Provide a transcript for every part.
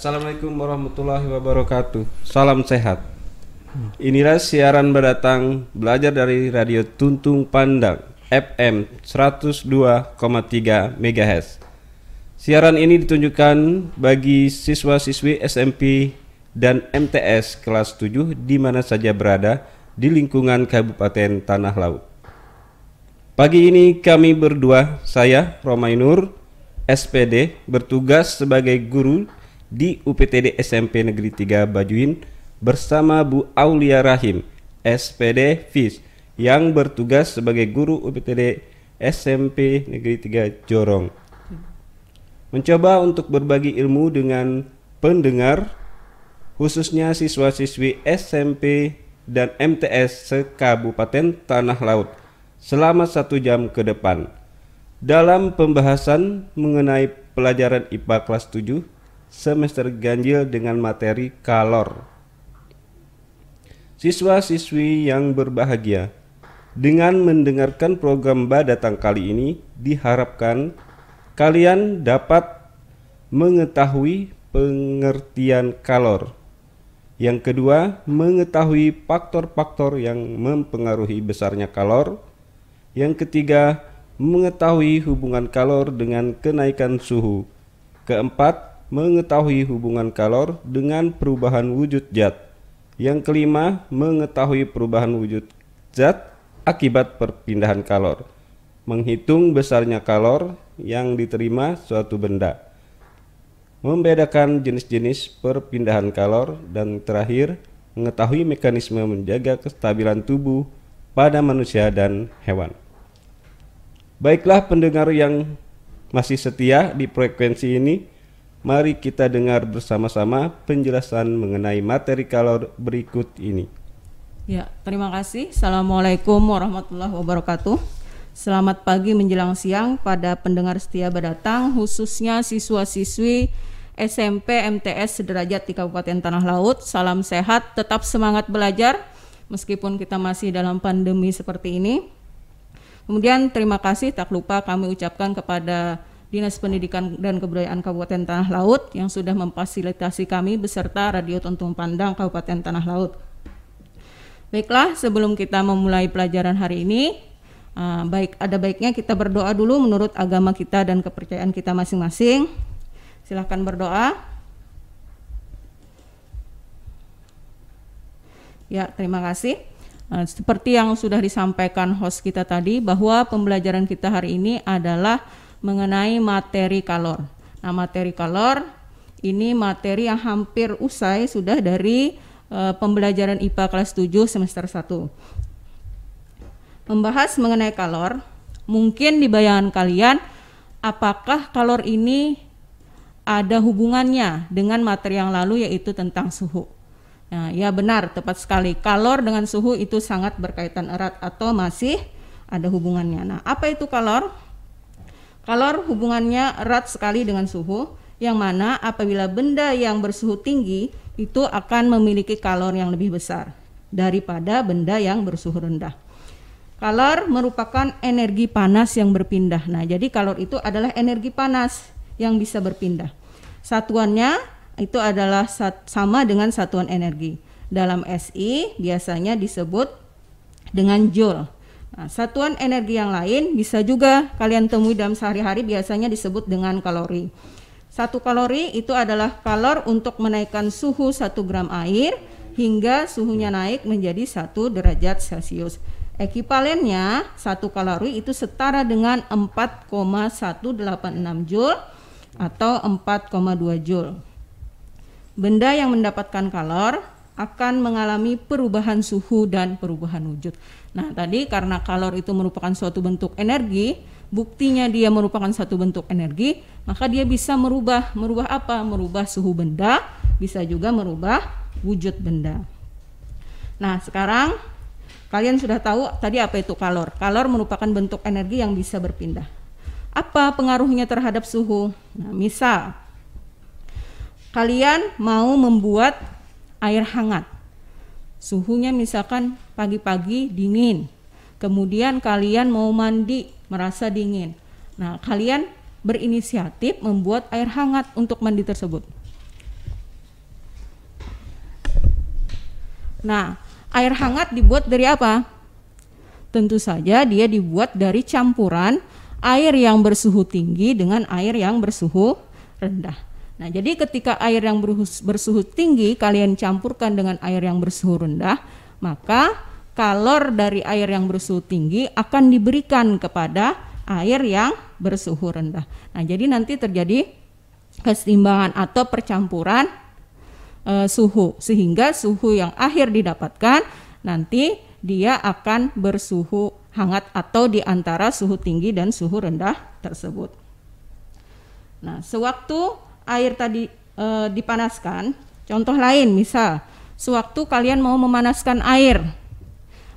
Assalamualaikum warahmatullahi wabarakatuh. Salam sehat. Inilah siaran berdatang belajar dari Radio Tuntung Pandang FM 102,3 MHz. Siaran ini ditunjukkan bagi siswa-siswi SMP dan MTS kelas 7 di mana saja berada di lingkungan Kabupaten Tanah Laut. Pagi ini kami berdua, saya Romainur, SPD, bertugas sebagai guru di UPTD SMP Negeri 3 Bajuin bersama Bu Aulia Rahim, SPD FIS, yang bertugas sebagai guru UPTD SMP Negeri 3 Jorong. Mencoba untuk berbagi ilmu dengan pendengar, khususnya siswa-siswi SMP dan MTS se-Kabupaten Tanah Laut selama 1 jam ke depan dalam pembahasan mengenai pelajaran IPA kelas 7 semester ganjil dengan materi kalor. Siswa-siswi yang berbahagia, dengan mendengarkan program Badatang kali ini diharapkan kalian dapat mengetahui pengertian kalor. Yang kedua, mengetahui faktor-faktor yang mempengaruhi besarnya kalor. Yang ketiga, mengetahui hubungan kalor dengan kenaikan suhu. Keempat, mengetahui hubungan kalor dengan perubahan wujud zat. Yang kelima, mengetahui perubahan wujud zat akibat perpindahan kalor. Menghitung besarnya kalor yang diterima suatu benda. Membedakan jenis-jenis perpindahan kalor, dan terakhir, mengetahui mekanisme menjaga kestabilan tubuh pada manusia dan hewan. Baiklah pendengar yang masih setia di frekuensi ini, mari kita dengar bersama-sama penjelasan mengenai materi kalor berikut ini. Ya, terima kasih. Assalamualaikum warahmatullahi wabarakatuh. Selamat pagi menjelang siang pada pendengar setia Badatang, khususnya siswa-siswi SMP MTS sederajat di Kabupaten Tanah Laut. Salam sehat, tetap semangat belajar meskipun kita masih dalam pandemi seperti ini. Kemudian terima kasih tak lupa kami ucapkan kepada Dinas Pendidikan dan Kebudayaan Kabupaten Tanah Laut yang sudah memfasilitasi kami beserta Radio Tuntung Pandang Kabupaten Tanah Laut. Baiklah, sebelum kita memulai pelajaran hari ini, ada baiknya kita berdoa dulu menurut agama kita dan kepercayaan kita masing-masing. Silakan berdoa. Ya, terima kasih. Seperti yang sudah disampaikan host kita tadi, bahwa pembelajaran kita hari ini adalah mengenai materi kalor. Nah, materi kalor ini materi yang hampir usai sudah dari pembelajaran IPA kelas 7 semester 1. Membahas mengenai kalor, mungkin di bayangan kalian, apakah kalor ini ada hubungannya dengan materi yang lalu, yaitu tentang suhu. Nah, ya benar, tepat sekali. Kalor dengan suhu itu sangat berkaitan erat atau masih ada hubungannya. Nah, apa itu kalor? Kalor hubungannya erat sekali dengan suhu, yang mana apabila benda yang bersuhu tinggi itu akan memiliki kalor yang lebih besar daripada benda yang bersuhu rendah. Kalor merupakan energi panas yang berpindah. Nah, jadi kalor itu adalah energi panas yang bisa berpindah. Satuannya itu adalah sama dengan satuan energi. Dalam SI biasanya disebut dengan joule. Nah, satuan energi yang lain bisa juga kalian temui dalam sehari-hari, biasanya disebut dengan kalori. 1 kalori itu adalah kalor untuk menaikkan suhu 1 gram air hingga suhunya naik menjadi 1 derajat Celcius. Ekivalennya 1 kalori itu setara dengan 4,186 joule atau 4,2 joule. Benda yang mendapatkan kalor akan mengalami perubahan suhu dan perubahan wujud. Nah, tadi karena kalor itu merupakan suatu bentuk energi, buktinya dia merupakan satu bentuk energi, maka dia bisa merubah apa? Merubah suhu benda, bisa juga merubah wujud benda. Nah, sekarang kalian sudah tahu tadi apa itu kalor. Kalor merupakan bentuk energi yang bisa berpindah. Apa pengaruhnya terhadap suhu? Nah, misal kalian mau membuat air hangat. Suhunya misalkan pagi-pagi dingin. Kemudian kalian mau mandi, merasa dingin. Nah, kalian berinisiatif membuat air hangat untuk mandi tersebut. Nah, air hangat dibuat dari apa? Tentu saja dia dibuat dari campuran air yang bersuhu tinggi dengan air yang bersuhu rendah. Nah, jadi ketika air yang bersuhu tinggi kalian campurkan dengan air yang bersuhu rendah, maka kalor dari air yang bersuhu tinggi akan diberikan kepada air yang bersuhu rendah. Nah, jadi nanti terjadi keseimbangan atau percampuran suhu, sehingga suhu yang akhir didapatkan nanti dia akan bersuhu hangat atau di antara suhu tinggi dan suhu rendah tersebut. Nah, sewaktu air tadi dipanaskan, contoh lain misal sewaktu kalian mau memanaskan air.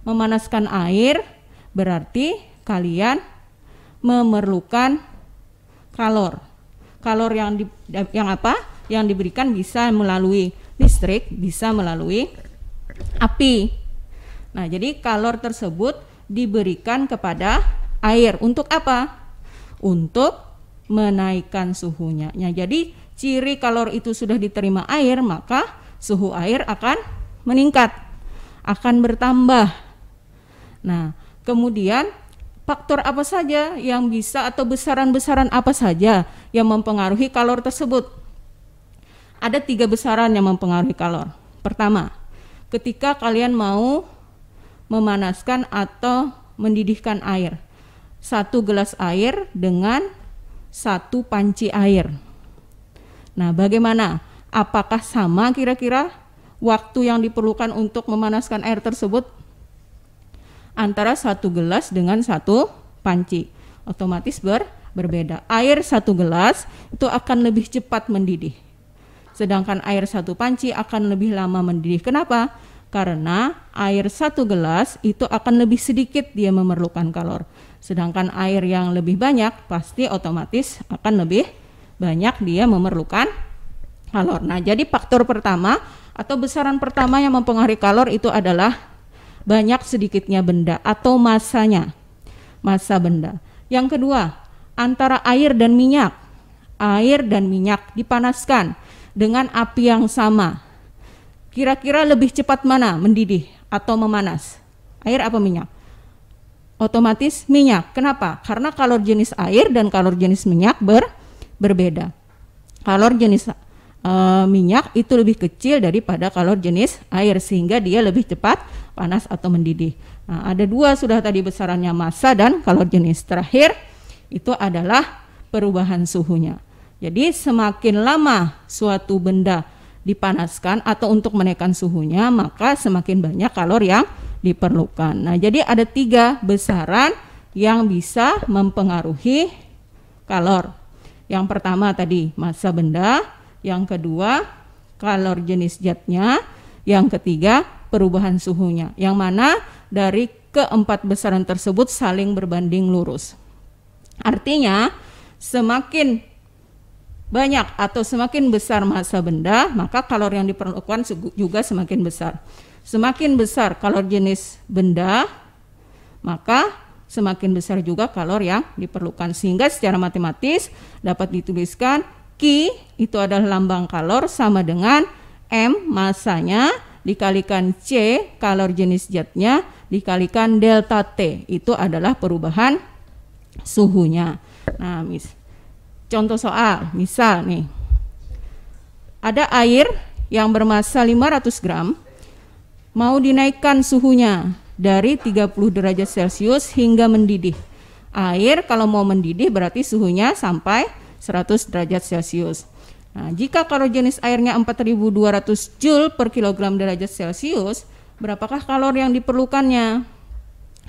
Memanaskan air berarti kalian memerlukan kalor. Kalor yang diberikan bisa melalui listrik, bisa melalui api. Nah, jadi kalor tersebut diberikan kepada air untuk apa? Untuk menaikkan suhunya. Nah, jadi ciri kalor itu sudah diterima air, maka suhu air akan meningkat, akan bertambah. Nah, kemudian faktor apa saja yang bisa atau besaran-besaran apa saja yang mempengaruhi kalor tersebut? Ada 3 besaran yang mempengaruhi kalor. Pertama, ketika kalian mau memanaskan atau mendidihkan air, 1 gelas air dengan 1 panci air. Nah, bagaimana? Apakah sama kira-kira waktu yang diperlukan untuk memanaskan air tersebut? Antara 1 gelas dengan 1 panci, otomatis berbeda. Air 1 gelas itu akan lebih cepat mendidih, sedangkan air 1 panci akan lebih lama mendidih. Kenapa? Karena air 1 gelas itu akan lebih sedikit dia memerlukan kalor, sedangkan air yang lebih banyak pasti otomatis akan lebih banyak dia memerlukan kalor. Nah, jadi faktor pertama atau besaran pertama yang mempengaruhi kalor itu adalah banyak sedikitnya benda atau masanya, massa benda. Yang kedua, antara air dan minyak. Air dan minyak dipanaskan dengan api yang sama. Kira-kira lebih cepat mana mendidih atau memanas? Air apa minyak? Otomatis minyak. Kenapa? Karena kalor jenis air dan kalor jenis minyak berbeda. Kalor jenis minyak itu lebih kecil daripada kalor jenis air, sehingga dia lebih cepat panas atau mendidih. Nah, ada 2 sudah tadi besarannya, massa dan kalor jenis. Terakhir itu adalah perubahan suhunya. Jadi semakin lama suatu benda dipanaskan atau untuk menaikkan suhunya, maka semakin banyak kalor yang diperlukan. Nah, jadi ada 3 besaran yang bisa mempengaruhi kalor. Yang pertama tadi massa benda, yang kedua kalor jenis zatnya, yang ketiga perubahan suhunya. Yang mana dari keempat besaran tersebut saling berbanding lurus. Artinya semakin banyak atau semakin besar massa benda, maka kalor yang diperlukan juga semakin besar. Semakin besar kalor jenis benda, maka semakin besar juga kalor yang diperlukan. Sehingga secara matematis dapat dituliskan Q itu adalah lambang kalor sama dengan M massanya dikalikan C kalor jenis zatnya dikalikan delta T, itu adalah perubahan suhunya. Nah, contoh soal, misal nih, ada air yang bermassa 500 gram, mau dinaikkan suhunya dari 30 derajat Celcius hingga mendidih. Air kalau mau mendidih berarti suhunya sampai 100 derajat Celcius. Nah, jika kalor jenis airnya 4200 Joule per kilogram derajat Celcius, berapakah kalor yang diperlukannya?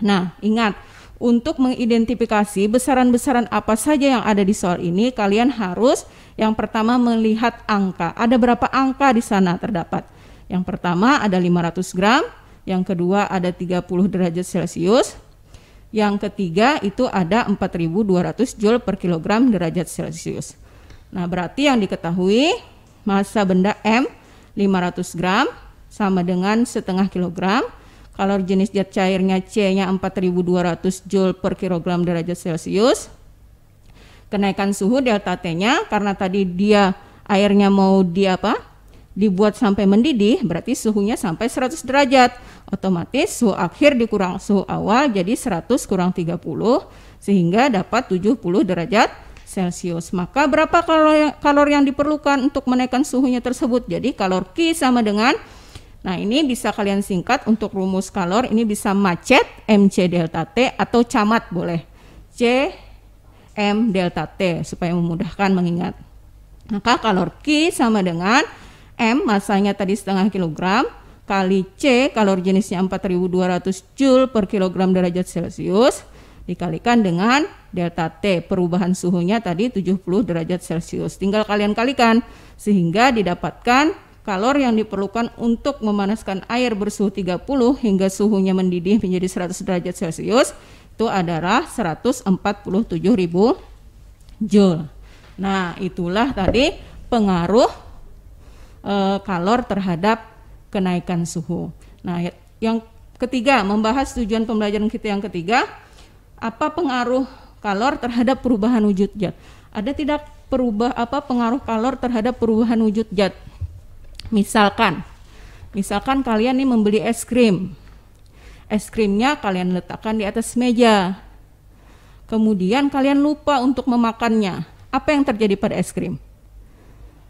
Nah, ingat, untuk mengidentifikasi besaran-besaran apa saja yang ada di soal ini, kalian harus yang pertama melihat angka. Ada berapa angka di sana terdapat? Yang pertama ada 500 gram, yang kedua ada 30 derajat Celcius, yang ketiga itu ada 4200 Joule per kilogram derajat Celcius. Nah, berarti yang diketahui massa benda M 500 gram sama dengan setengah kilogram. Kalor jenis zat cairnya C-nya 4200 Joule per kilogram derajat Celcius. Kenaikan suhu delta T-nya karena tadi dia airnya mau dibuat sampai mendidih, berarti suhunya sampai 100 derajat. Otomatis suhu akhir dikurang suhu awal jadi 100 kurang 30 sehingga dapat 70 derajat Celcius. Maka berapa kalor yang diperlukan untuk menaikkan suhunya tersebut? Jadi kalor Q sama dengan, nah ini bisa kalian singkat untuk rumus kalor, ini bisa macet MC delta T atau camat boleh. C M delta T supaya memudahkan mengingat. Maka kalor Q sama dengan M, masanya tadi setengah kilogram, kali C, kalor jenisnya 4200 Joule per kilogram derajat Celcius, dikalikan dengan delta T, perubahan suhunya tadi 70 derajat Celcius. Tinggal kalian kalikan, sehingga didapatkan kalor yang diperlukan untuk memanaskan air bersuhu 30 hingga suhunya mendidih menjadi 100 derajat Celcius, itu adalah 147.000 Joule. Nah, itulah tadi pengaruh kalor terhadap kenaikan suhu. Nah, yang ketiga, membahas tujuan pembelajaran kita yang ketiga, apa pengaruh kalor terhadap perubahan wujud zat? Ada tidak pengaruh kalor terhadap perubahan wujud zat? Misalkan kalian nih membeli es krim. Es krimnya kalian letakkan di atas meja. Kemudian kalian lupa untuk memakannya. Apa yang terjadi pada es krim?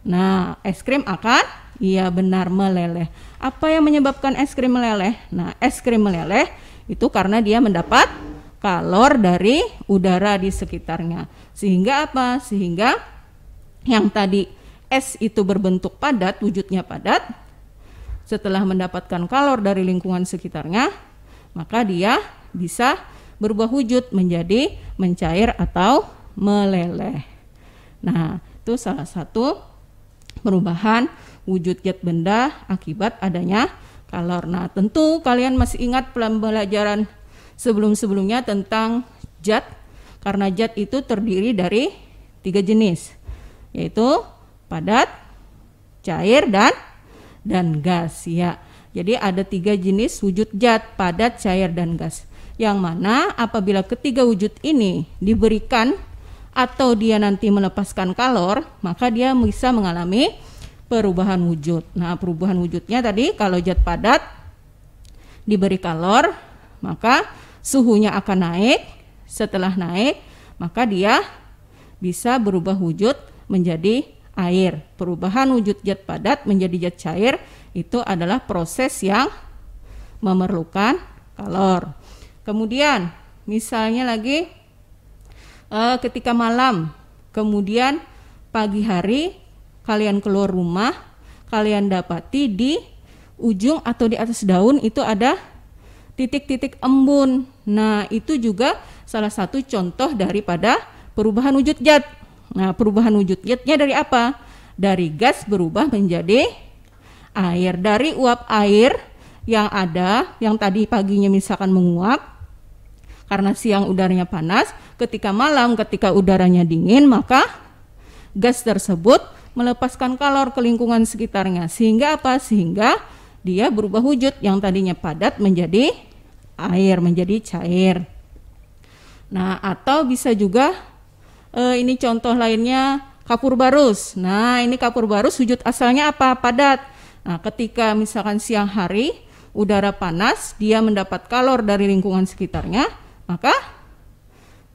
Nah, es krim akan, iya benar, meleleh. Apa yang menyebabkan es krim meleleh? Nah, es krim meleleh itu karena dia mendapat kalor dari udara di sekitarnya. Sehingga apa? Sehingga yang tadi es itu berbentuk padat, wujudnya padat, setelah mendapatkan kalor dari lingkungan sekitarnya, maka dia bisa berubah wujud menjadi mencair atau meleleh. Nah, itu salah satu perubahan wujud zat benda akibat adanya kalor. Nah, tentu kalian masih ingat pembelajaran sebelum-sebelumnya tentang zat, karena zat itu terdiri dari 3 jenis, yaitu padat, cair, dan gas ya. Jadi ada 3 jenis wujud zat, padat, cair, dan gas. Yang mana apabila ketiga wujud ini diberikan atau dia nanti melepaskan kalor, maka dia bisa mengalami perubahan wujud. Nah, perubahan wujudnya tadi, kalau zat padat diberi kalor, maka suhunya akan naik. Setelah naik, maka dia bisa berubah wujud menjadi air. Perubahan wujud zat padat menjadi zat cair itu adalah proses yang memerlukan kalor. Kemudian misalnya lagi ketika malam, kemudian pagi hari kalian keluar rumah, kalian dapati di ujung atau di atas daun itu ada titik-titik embun. Nah, itu juga salah satu contoh daripada perubahan wujud zat. Nah, perubahan wujud zatnya dari apa? Dari gas berubah menjadi air. Dari uap air yang ada, yang tadi paginya misalkan menguap, karena siang udaranya panas, ketika malam ketika udaranya dingin, maka gas tersebut melepaskan kalor ke lingkungan sekitarnya. Sehingga apa? Sehingga dia berubah wujud, yang tadinya padat menjadi air, menjadi cair. Nah, atau bisa juga ini contoh lainnya kapur barus. Nah, ini kapur barus wujud asalnya apa? Padat. Nah, ketika misalkan siang hari udara panas, dia mendapat kalor dari lingkungan sekitarnya, maka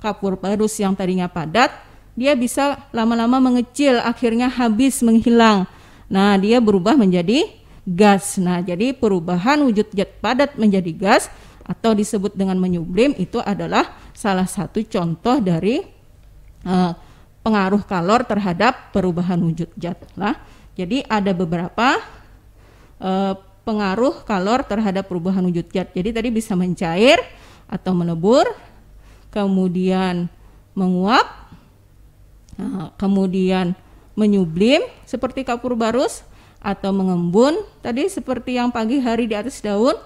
kapur barus yang tadinya padat, dia bisa lama-lama mengecil, akhirnya habis, menghilang. Nah, dia berubah menjadi gas. Nah, jadi perubahan wujud zat padat menjadi gas atau disebut dengan menyublim itu adalah salah satu contoh dari pengaruh kalor terhadap perubahan wujud zat. Nah, jadi ada beberapa pengaruh kalor terhadap perubahan wujud zat. Jadi tadi bisa mencair atau melebur, kemudian menguap, kemudian menyublim seperti kapur barus, atau mengembun tadi seperti yang pagi hari di atas daun.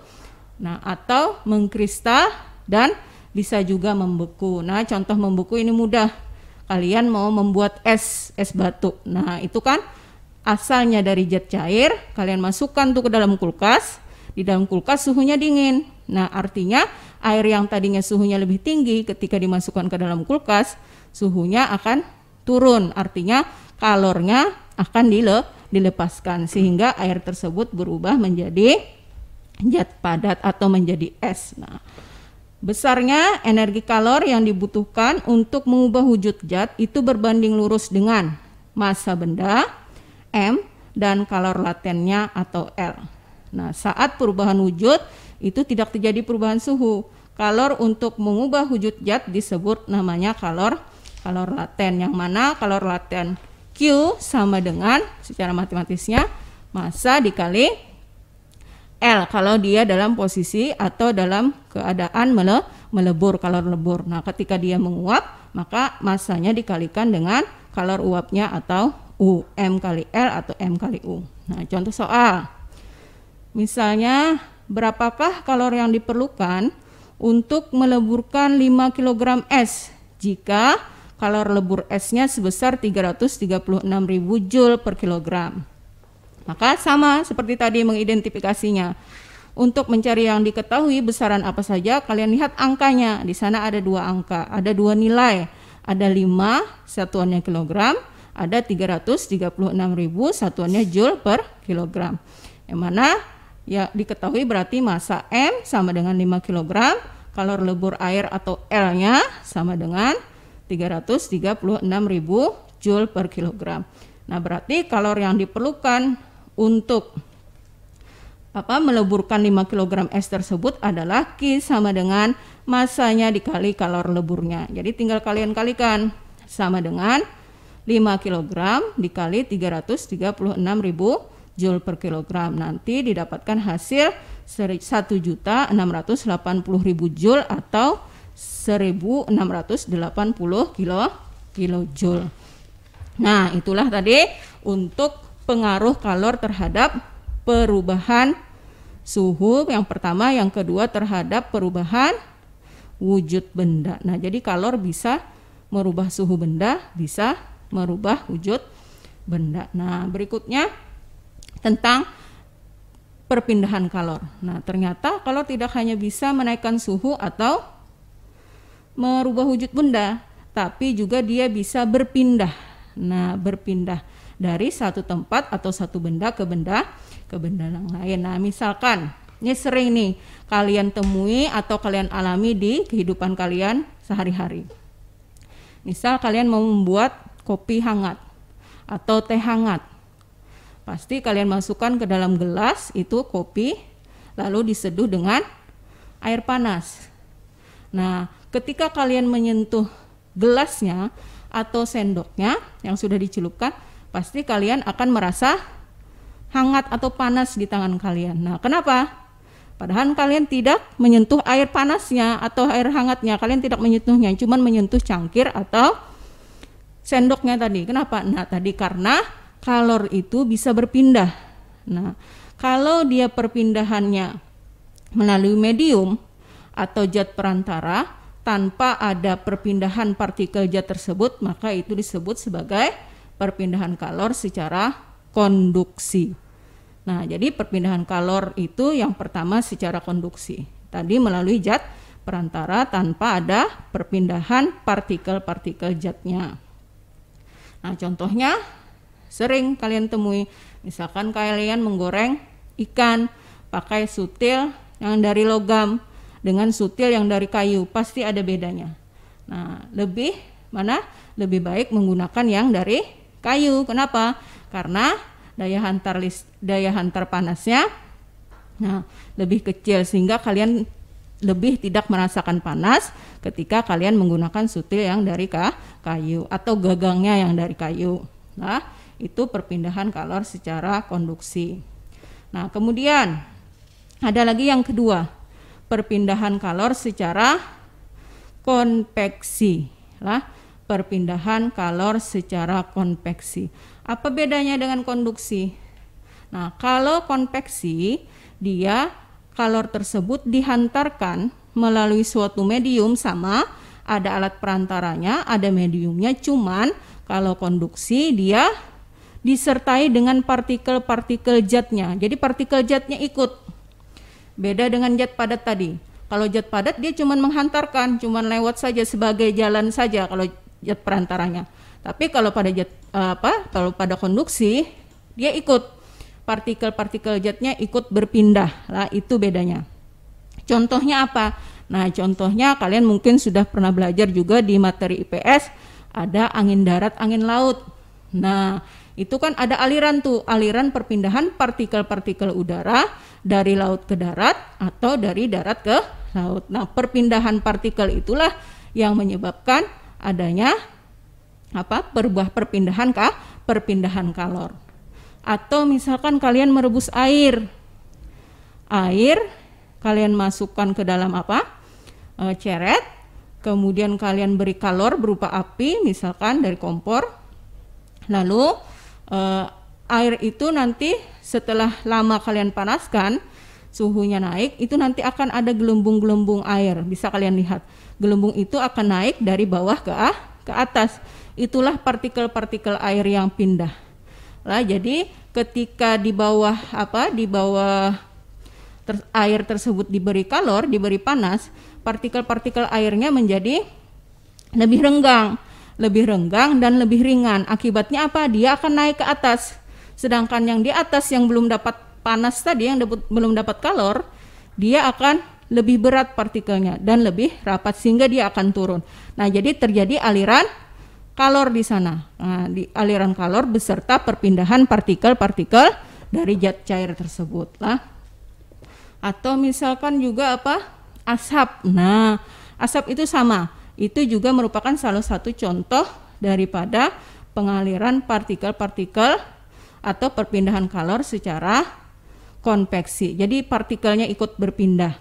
Nah, atau mengkristal dan bisa juga membeku. Nah, contoh membeku ini mudah. Kalian mau membuat es batu. Nah, itu kan asalnya dari zat cair, kalian masukkan tuh ke dalam kulkas. Di dalam kulkas suhunya dingin. Nah, artinya air yang tadinya suhunya lebih tinggi ketika dimasukkan ke dalam kulkas, suhunya akan turun. Artinya kalornya akan dilepaskan sehingga air tersebut berubah menjadi zat padat atau menjadi es. Nah, besarnya energi kalor yang dibutuhkan untuk mengubah wujud zat itu berbanding lurus dengan massa benda M dan kalor latennya atau L. Nah, saat perubahan wujud itu tidak terjadi perubahan suhu. Kalor untuk mengubah wujud zat disebut namanya kalor laten, yang mana kalor laten Q sama dengan secara matematisnya massa dikali L kalau dia dalam posisi atau dalam keadaan melebur, kalor lebur. Nah, ketika dia menguap maka massanya dikalikan dengan kalor uapnya atau U, M kali L atau M kali U. Nah, contoh soal. Misalnya, berapakah kalor yang diperlukan untuk meleburkan 5 kg es jika kalor lebur esnya sebesar 336.000 Joule per kilogram? Maka sama seperti tadi mengidentifikasinya. Untuk mencari yang diketahui besaran apa saja, kalian lihat angkanya. Di sana ada 2 angka, ada 2 nilai. Ada 5 satuannya kilogram, ada 336.000 satuannya Joule per kilogram. Yang mana ya diketahui berarti massa M sama dengan 5 kg, kalor lebur air atau L-nya sama dengan 336.000 Joule per kilogram. Nah, berarti kalor yang diperlukan untuk meleburkan 5 kg es tersebut adalah Q sama dengan massanya dikali kalor leburnya. Jadi tinggal kalian kalikan, sama dengan 5 kg dikali 336.000 Joule per kilogram. Nanti didapatkan hasil 1.680.000 Joule atau 1.680 kilojoule. Nah, itulah tadi untuk pengaruh kalor terhadap perubahan suhu yang pertama, yang kedua terhadap perubahan wujud benda. Nah, jadi kalor bisa merubah suhu benda, bisa merubah wujud benda. Nah, berikutnya tentang perpindahan kalor. Nah, ternyata kalor tidak hanya bisa menaikkan suhu atau merubah wujud benda, tapi juga dia bisa berpindah. Nah, berpindah dari satu tempat atau satu benda ke benda yang lain. Nah, misalkan ini sering nih kalian temui atau kalian alami di kehidupan kalian sehari-hari. Misal kalian mau membuat kopi hangat atau teh hangat. Pasti kalian masukkan ke dalam gelas itu kopi, lalu diseduh dengan air panas. Nah, ketika kalian menyentuh gelasnya atau sendoknya yang sudah dicelupkan, pasti kalian akan merasa hangat atau panas di tangan kalian. Nah, kenapa? Padahal kalian tidak menyentuh air panasnya atau air hangatnya, kalian tidak menyentuhnya, cuma menyentuh cangkir atau sendoknya tadi. Kenapa? Nah, tadi karena kalor itu bisa berpindah. Nah, kalau dia perpindahannya melalui medium atau zat perantara tanpa ada perpindahan partikel zat tersebut, maka itu disebut sebagai perpindahan kalor secara konduksi. Nah, jadi perpindahan kalor itu yang pertama secara konduksi. Tadi melalui zat perantara tanpa ada perpindahan partikel-partikel zatnya. Nah, contohnya sering kalian temui, misalkan kalian menggoreng ikan pakai sutil yang dari logam dengan sutil yang dari kayu, pasti ada bedanya. Nah, lebih baik menggunakan yang dari kayu. Kenapa? Karena daya hantar panasnya lebih kecil sehingga kalian lebih tidak merasakan panas ketika kalian menggunakan sutil yang dari kayu atau gagangnya yang dari kayu. Nah, itu perpindahan kalor secara konduksi. Nah, kemudian ada lagi yang kedua, perpindahan kalor secara konveksi. Perpindahan kalor secara konveksi. Apa bedanya dengan konduksi? Nah, kalau konveksi, dia kalor tersebut dihantarkan melalui suatu medium, sama ada alat perantaranya, ada mediumnya, cuman kalau konduksi dia disertai dengan partikel-partikel zatnya. Jadi partikel zatnya ikut. Beda dengan zat padat tadi. Kalau zat padat dia cuma menghantarkan, cuma lewat saja sebagai jalan saja kalau zat perantaranya. Tapi kalau pada pada konduksi, dia ikut partikel-partikel zatnya ikut berpindah lah, itu bedanya. Contohnya apa? Nah, contohnya kalian mungkin sudah pernah belajar juga di materi IPS, ada angin darat, angin laut. Nah, itu kan ada aliran tuh, aliran perpindahan partikel-partikel udara dari laut ke darat atau dari darat ke laut. Nah, perpindahan partikel itulah yang menyebabkan adanya perpindahan kalor. Atau misalkan kalian merebus air kalian masukkan ke dalam ceret, kemudian kalian beri kalor berupa api misalkan dari kompor, lalu air itu nanti setelah lama kalian panaskan, suhunya naik, itu nanti akan ada gelembung-gelembung air, bisa kalian lihat gelembung itu akan naik dari bawah ke atas, itulah partikel-partikel air yang pindah lah. Jadi ketika di bawah air tersebut diberi kalor, diberi panas, partikel-partikel airnya menjadi lebih renggang dan lebih ringan. Akibatnya apa? Dia akan naik ke atas. Sedangkan yang di atas yang belum dapat panas tadi, yang belum dapat kalor, dia akan lebih berat partikelnya dan lebih rapat sehingga dia akan turun. Nah, jadi terjadi aliran kalor di sana. Nah, di aliran kalor beserta perpindahan partikel-partikel dari zat cair tersebut lah. Atau misalkan juga asap. Nah, asap itu sama. Itu juga merupakan salah satu contoh daripada pengaliran partikel-partikel atau perpindahan kalor secara konveksi. Jadi partikelnya ikut berpindah.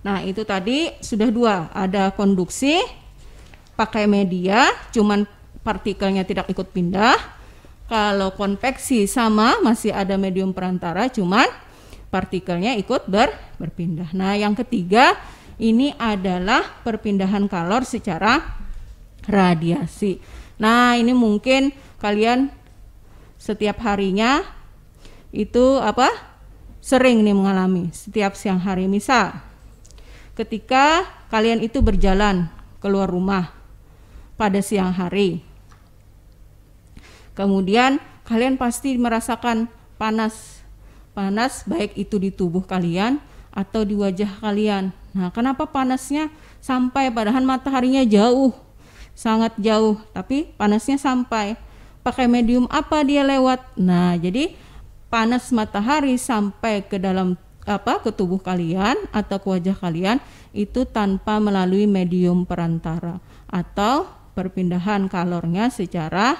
Nah, itu tadi sudah dua, ada konduksi pakai media, cuman partikelnya tidak ikut pindah. Kalau konveksi sama, masih ada medium perantara, cuman partikelnya ikut berpindah. Nah, yang ketiga ini adalah perpindahan kalor secara radiasi. Nah, ini mungkin kalian setiap harinya itu sering nih mengalami setiap siang hari. Misal ketika kalian itu berjalan keluar rumah pada siang hari, kemudian kalian pasti merasakan panas baik itu di tubuh kalian atau di wajah kalian. Nah, kenapa panasnya sampai, padahal mataharinya jauh, sangat jauh, tapi panasnya sampai? Pakai medium apa dia lewat? Nah, jadi panas matahari sampai ke dalam ke tubuh kalian atau ke wajah kalian itu tanpa melalui medium perantara atau perpindahan kalornya secara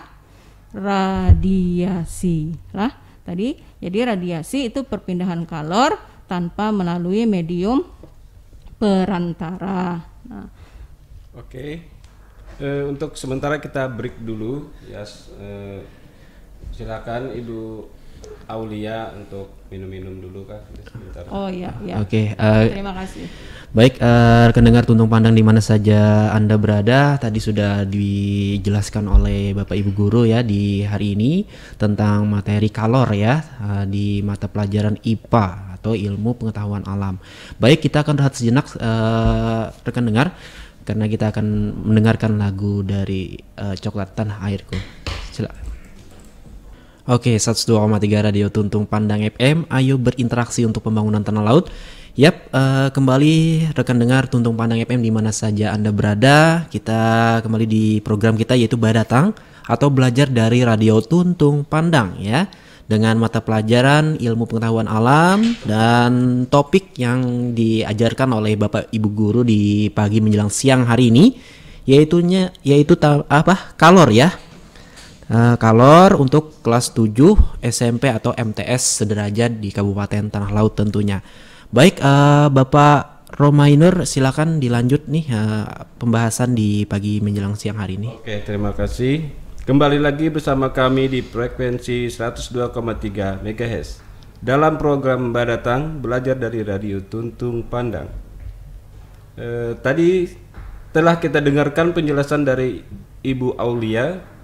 radiasi lah tadi. Jadi radiasi itu perpindahan kalor tanpa melalui medium perantara. Nah, oke. Untuk sementara kita break dulu ya. Silakan Ibu Aulia untuk minum-minum dulu Kak sebentar. Oh iya. Oke. Terima kasih. Baik, rekan dengar Tuntung Pandang di mana saja Anda berada, tadi sudah dijelaskan oleh Bapak Ibu Guru ya di hari ini tentang materi kalor ya di mata pelajaran IPA atau Ilmu Pengetahuan Alam. Baik, kita akan rehat sejenak rekan dengar karena kita akan mendengarkan lagu dari Coklat Tanah Airku. Silakan. Oke, 102,3 Radio Tuntung Pandang FM. Ayo berinteraksi untuk pembangunan tanah laut. Yap, kembali rekan dengar Tuntung Pandang FM di mana saja Anda berada. Kita kembali di program kita yaitu Badatang atau belajar dari Radio Tuntung Pandang ya. Dengan mata pelajaran Ilmu Pengetahuan Alam dan topik yang diajarkan oleh Bapak Ibu Guru di pagi menjelang siang hari ini yaitu kalor ya. Kalor untuk kelas 7 SMP atau MTS sederajat di Kabupaten Tanah Laut tentunya. Baik, Bapak Romainer silakan dilanjut nih pembahasan di pagi menjelang siang hari ini. Oke, terima kasih. Kembali lagi bersama kami di frekuensi 102,3 MHz dalam program Badatang belajar dari Radio Tuntung Pandang. Tadi telah kita dengarkan penjelasan dari Ibu Aulia.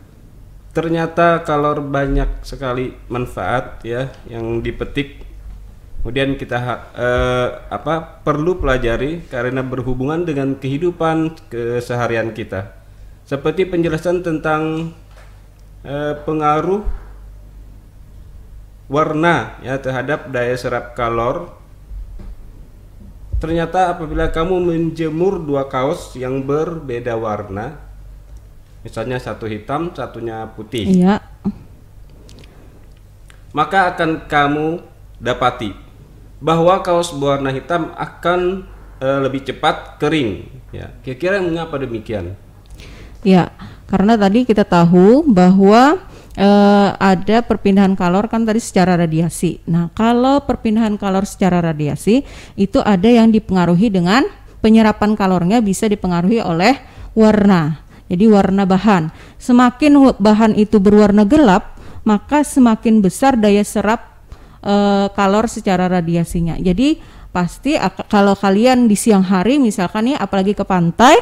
Ternyata kalor banyak sekali manfaat ya yang dipetik. Kemudian kita perlu pelajari karena berhubungan dengan kehidupan keseharian kita. Seperti penjelasan tentang pengaruh warna ya terhadap daya serap kalor. Ternyata apabila kamu menjemur dua kaos yang berbeda warna, misalnya satu hitam, satunya putih, Iya. maka akan kamu dapati bahwa kaos berwarna hitam akan lebih cepat kering. Ya, kira-kira mengapa demikian? Ya, karena tadi kita tahu bahwa ada perpindahan kalor kan tadi secara radiasi. Nah, kalau perpindahan kalor secara radiasi itu ada yang dipengaruhi dengan penyerapan kalornya bisa dipengaruhi oleh warna. Jadi warna bahan. Semakin bahan itu berwarna gelap, maka semakin besar daya serap kalor secara radiasinya. Jadi pasti kalau kalian di siang hari misalkan ya, apalagi ke pantai,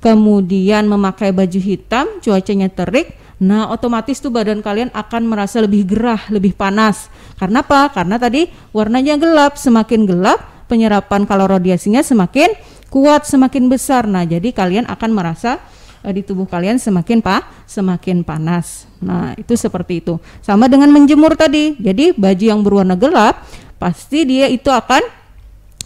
kemudian memakai baju hitam, cuacanya terik, nah otomatis tuh badan kalian akan merasa lebih gerah, lebih panas. Karena apa? Karena tadi warnanya gelap, semakin gelap penyerapan kalor radiasinya semakin kuat, semakin besar. Nah, jadi kalian akan merasa di tubuh kalian semakin panas. Nah, itu seperti itu. Sama dengan menjemur tadi. Jadi baju yang berwarna gelap pasti dia itu akan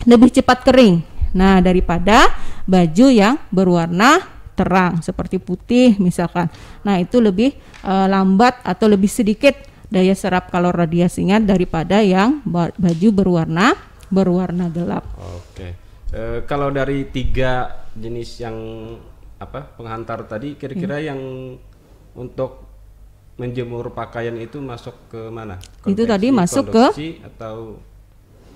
lebih cepat kering. Nah, daripada baju yang berwarna terang seperti putih misalkan. Nah, itu lebih lambat atau lebih sedikit daya serap kalor radiasinya daripada yang baju berwarna gelap. Oke. Kalau dari 3 jenis yang penghantar tadi, kira-kira yang untuk menjemur pakaian itu masuk ke mana? Itu tadi masuk konveksi, atau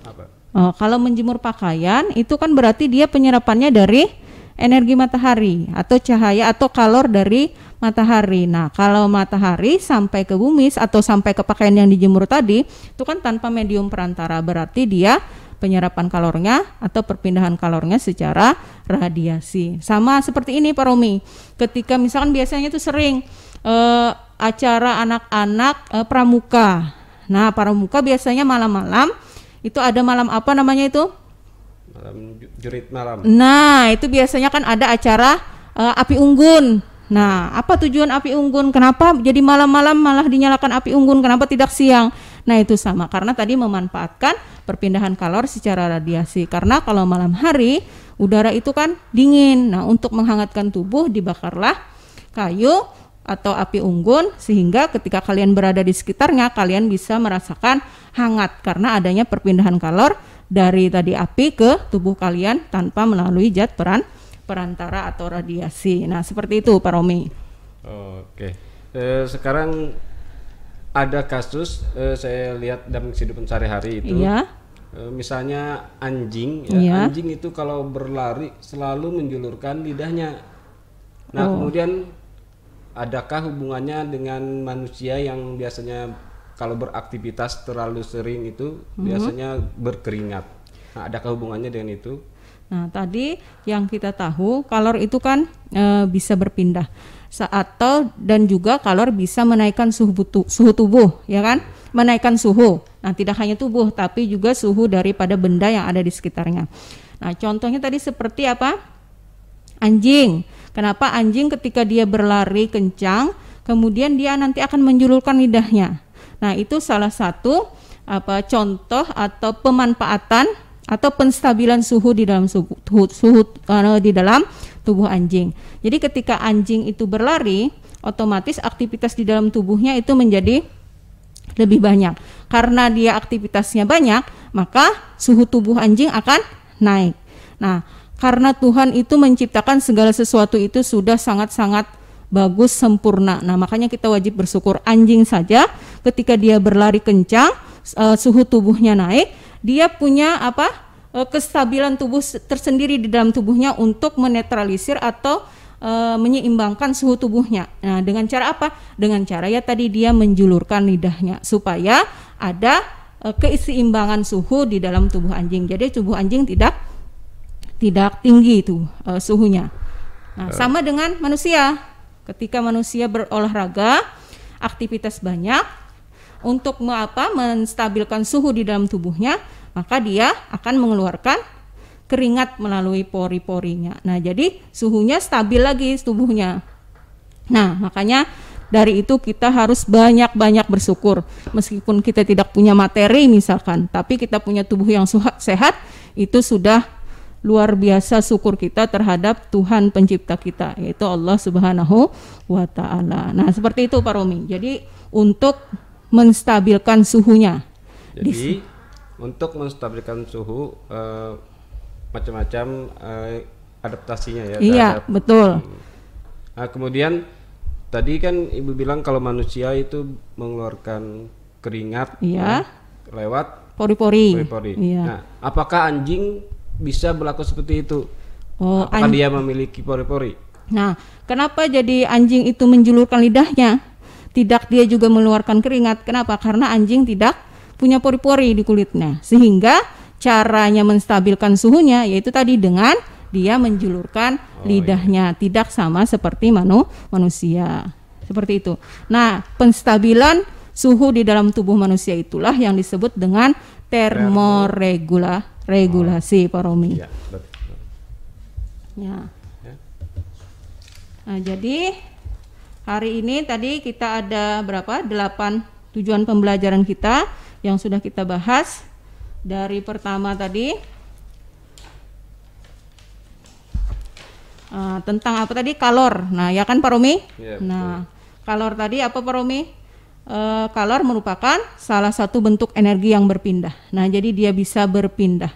apa? Kalau menjemur pakaian itu kan berarti dia penyerapannya dari energi matahari atau cahaya atau kalor dari matahari. Nah, kalau matahari sampai ke bumi atau sampai ke pakaian yang dijemur tadi itu kan tanpa medium perantara, berarti dia penyerapan kalornya atau perpindahan kalornya secara radiasi. Sama seperti ini Pak Romi, ketika misalkan biasanya itu sering acara anak-anak pramuka. Nah, pramuka biasanya malam-malam itu ada malam apa namanya itu? Malam jurit malam. Nah, itu biasanya kan ada acara api unggun. Nah, apa tujuan api unggun? Kenapa jadi malam-malam malah dinyalakan api unggun? Kenapa tidak siang? Nah, itu sama karena tadi memanfaatkan perpindahan kalor secara radiasi. Karena kalau malam hari udara itu kan dingin. Nah, untuk menghangatkan tubuh dibakarlah kayu atau api unggun sehingga ketika kalian berada di sekitarnya kalian bisa merasakan hangat karena adanya perpindahan kalor dari tadi api ke tubuh kalian tanpa melalui zat perantara atau radiasi. Nah, seperti itu Pak Romi. Oke. Sekarang ada kasus saya lihat dalam kehidupan sehari-hari itu. Iya. Misalnya anjing ya. Iya. Anjing itu kalau berlari selalu menjulurkan lidahnya. Nah, kemudian adakah hubungannya dengan manusia yang biasanya kalau beraktivitas terlalu sering itu biasanya berkeringat? Nah, adakah hubungannya dengan itu? Nah, tadi yang kita tahu kalor itu kan bisa berpindah dan juga kalor bisa menaikkan suhu tubuh, ya kan? Menaikkan suhu. Nah, tidak hanya tubuh tapi juga suhu daripada benda yang ada di sekitarnya. Nah, contohnya tadi seperti apa? Anjing. Kenapa anjing ketika dia berlari kencang, kemudian dia nanti akan menjulurkan lidahnya. Nah, itu salah satu contoh atau pemanfaatan atau penstabilan suhu di dalam di dalam tubuh anjing. Jadi ketika anjing itu berlari, otomatis aktivitas di dalam tubuhnya itu menjadi lebih banyak. Karena dia aktivitasnya banyak, maka suhu tubuh anjing akan naik. Nah, karena Tuhan itu menciptakan segala sesuatu itu sudah sangat-sangat bagus, sempurna. Nah, makanya kita wajib bersyukur. Anjing saja ketika dia berlari kencang, suhu tubuhnya naik, dia punya kestabilan tubuh tersendiri di dalam tubuhnya untuk menetralisir atau menyeimbangkan suhu tubuhnya. Nah, dengan cara apa? Dengan cara ya tadi dia menjulurkan lidahnya supaya ada keseimbangan suhu di dalam tubuh anjing. Jadi tubuh anjing tidak tinggi itu suhunya. Nah, sama dengan manusia. Ketika manusia berolahraga, aktivitas banyak untuk menstabilkan suhu di dalam tubuhnya, maka dia akan mengeluarkan keringat melalui pori-porinya. Nah, jadi suhunya stabil lagi tubuhnya. Nah, makanya dari itu kita harus banyak-banyak bersyukur. Meskipun kita tidak punya materi misalkan, tapi kita punya tubuh yang sehat, itu sudah luar biasa syukur kita terhadap Tuhan pencipta kita, yaitu Allah Subhanahu wa Ta'ala. Nah, seperti itu Pak Romi. Jadi untuk menstabilkan suhunya. Jadi untuk menstabilkan suhu macam-macam adaptasinya ya. Iya, betul. Nah, kemudian tadi kan Ibu bilang kalau manusia itu mengeluarkan keringat lewat pori-pori. Iya. Nah, apakah anjing bisa berlaku seperti itu? Oh, apakah dia memiliki pori-pori? Nah, kenapa jadi anjing itu menjulurkan lidahnya? Tidak dia juga mengeluarkan keringat. Kenapa? Karena anjing tidak punya pori-pori di kulitnya. Sehingga caranya menstabilkan suhunya yaitu tadi dengan dia menjulurkan lidahnya, tidak sama seperti manusia. Seperti itu. Nah, penstabilan suhu di dalam tubuh manusia itulah yang disebut dengan termoregulasi, Pak Romi. Ya, betul. Ya. Nah, jadi hari ini tadi kita ada berapa? 8 tujuan pembelajaran kita yang sudah kita bahas. Dari pertama tadi tentang apa tadi? Kalor. Nah, ya kan Pak Romi? Ya, nah, kalor tadi apa Pak Romi? Kalor merupakan salah satu bentuk energi yang berpindah. Nah, jadi dia bisa berpindah.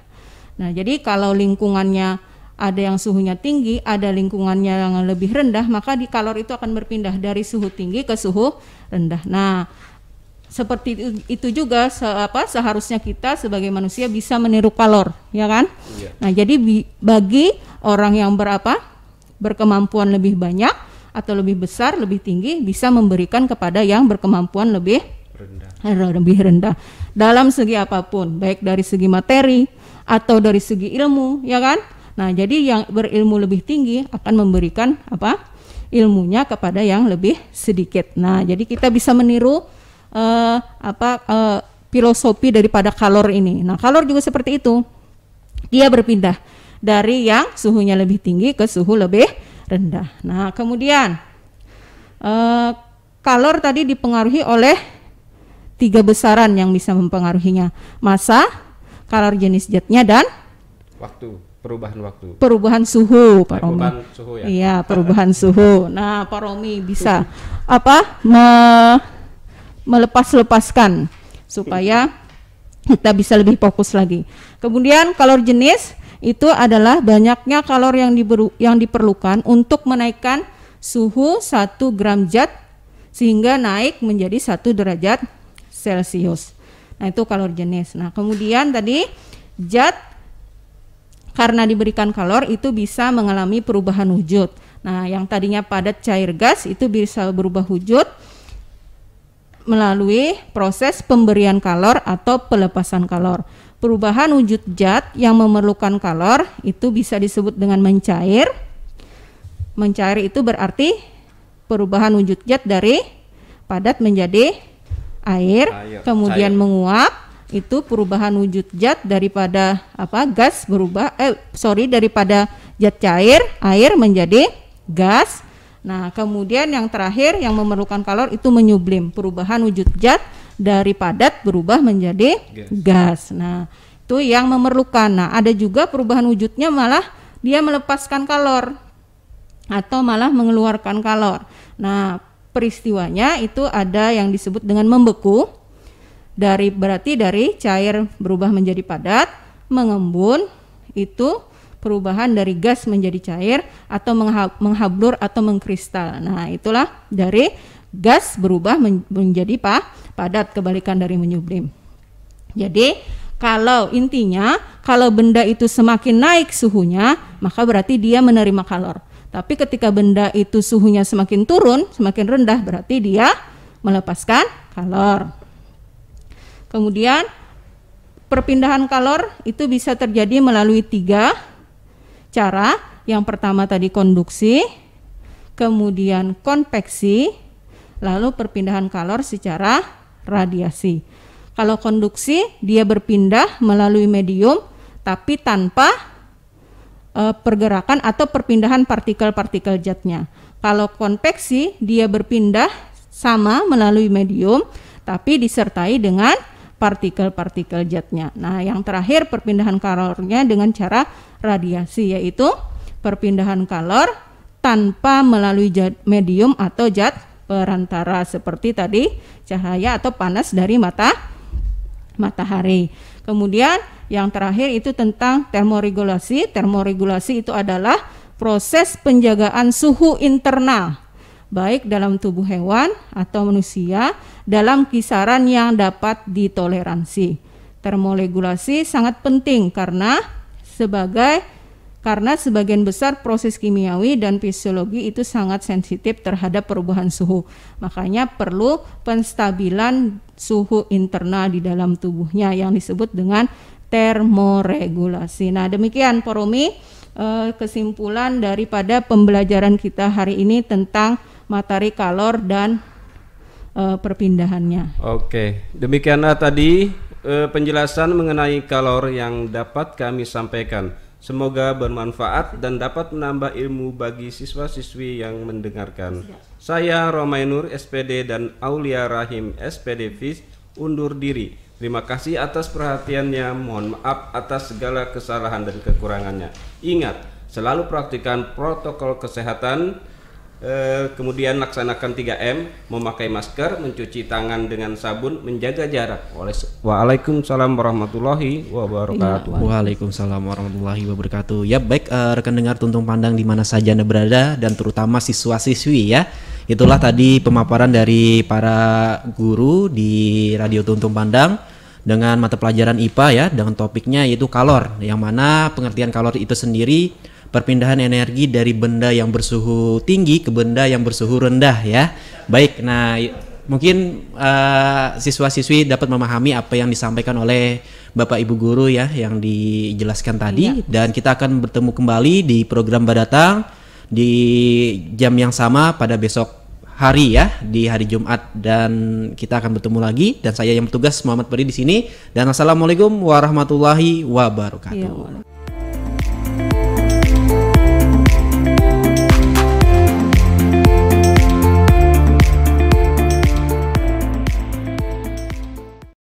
Nah, jadi kalau lingkungannya ada yang suhunya tinggi, ada lingkungannya yang lebih rendah, maka di kalor itu akan berpindah dari suhu tinggi ke suhu rendah. Nah, seperti itu juga seharusnya kita sebagai manusia bisa meniru kalor, ya kan? Iya. Nah, jadi bagi orang yang berkemampuan lebih banyak atau lebih besar, lebih tinggi, bisa memberikan kepada yang berkemampuan lebih rendah. Dalam segi apapun, baik dari segi materi atau dari segi ilmu, ya kan? Nah, jadi yang berilmu lebih tinggi akan memberikan ilmunya kepada yang lebih sedikit. Nah, jadi kita bisa meniru filosofi daripada kalor ini. Nah, kalor juga seperti itu. Dia berpindah dari yang suhunya lebih tinggi ke suhu lebih rendah. Nah, kemudian kalor tadi dipengaruhi oleh 3 besaran yang bisa mempengaruhinya: massa, kalor jenis zatnya, dan perubahan suhu, Pak Romi. Perubahan suhu ya. Iya, perubahan suhu. Nah, Pak Romi bisa melepaskan supaya kita bisa lebih fokus lagi. Kemudian kalor jenis itu adalah banyaknya kalor yang diperlukan untuk menaikkan suhu 1 gram zat sehingga naik menjadi 1 derajat Celcius. Nah, itu kalor jenis. Nah, kemudian tadi zat karena diberikan kalor itu bisa mengalami perubahan wujud. Nah, yang tadinya padat cair gas itu bisa berubah wujud melalui proses pemberian kalor atau pelepasan kalor. Perubahan wujud zat yang memerlukan kalor itu bisa disebut dengan mencair. Mencair itu berarti perubahan wujud zat dari padat menjadi air. Kemudian menguap, itu perubahan wujud zat daripada gas berubah daripada zat cair, air menjadi gas. Nah, kemudian yang terakhir yang memerlukan kalor itu menyublim, perubahan wujud zat dari padat berubah menjadi gas. Nah, itu yang memerlukan. Nah, ada juga perubahan wujudnya malah dia melepaskan kalor atau malah mengeluarkan kalor. Nah, peristiwanya itu ada yang disebut dengan membeku. Berarti dari cair berubah menjadi padat, mengembun, itu perubahan dari gas menjadi cair atau menghablur atau mengkristal. Nah, itulah dari gas berubah menjadi padat, kebalikan dari menyublim. Jadi kalau intinya kalau benda itu semakin naik suhunya, maka berarti dia menerima kalor. Tapi ketika benda itu suhunya semakin turun, semakin rendah, berarti dia melepaskan kalor. Kemudian perpindahan kalor itu bisa terjadi melalui 3 cara. Yang pertama tadi konduksi, kemudian konveksi, lalu perpindahan kalor secara radiasi. Kalau konduksi dia berpindah melalui medium tapi tanpa pergerakan atau perpindahan partikel-partikel zatnya. Kalau konveksi dia berpindah sama melalui medium, tapi disertai dengan partikel-partikel zatnya. Nah, yang terakhir perpindahan kalornya dengan cara radiasi, yaitu perpindahan kalor tanpa melalui medium atau zat perantara seperti tadi cahaya atau panas dari matahari. Kemudian yang terakhir itu tentang termoregulasi. Termoregulasi itu adalah proses penjagaan suhu internal baik dalam tubuh hewan atau manusia dalam kisaran yang dapat ditoleransi. Termoregulasi sangat penting karena sebagian besar proses kimiawi dan fisiologi itu sangat sensitif terhadap perubahan suhu. Makanya perlu penstabilan suhu internal di dalam tubuhnya yang disebut dengan termoregulasi. Nah, demikian Pak Romi kesimpulan daripada pembelajaran kita hari ini tentang materi kalor dan perpindahannya. Oke, demikianlah tadi penjelasan mengenai kalor yang dapat kami sampaikan. Semoga bermanfaat dan dapat menambah ilmu bagi siswa-siswi yang mendengarkan. Saya Romainur SPD dan Aulia Rahim SPD FIS undur diri. Terima kasih atas perhatiannya. Mohon maaf atas segala kesalahan dan kekurangannya. Ingat, selalu praktikkan protokol kesehatan. Kemudian laksanakan 3M, memakai masker, mencuci tangan dengan sabun, menjaga jarak. Waalaikumsalam warahmatullahi wabarakatuh. Waalaikumsalam warahmatullahi wabarakatuh. Ya baik, rekan dengar Tuntung Pandang di mana saja Anda berada dan terutama siswa-siswi ya. Itulah tadi pemaparan dari para guru di Radio Tuntung Pandang dengan mata pelajaran IPA ya, dengan topiknya yaitu kalor, yang mana pengertian kalor itu sendiri perpindahan energi dari benda yang bersuhu tinggi ke benda yang bersuhu rendah ya. Baik, nah mungkin siswa-siswi dapat memahami apa yang disampaikan oleh Bapak Ibu Guru ya yang dijelaskan tadi, dan kita akan bertemu kembali di program Badatang di jam yang sama pada besok hari ya, di hari Jumat, dan kita akan bertemu lagi, dan saya yang bertugas Muhammad Peri di sini, dan assalamualaikum warahmatullahi wabarakatuh.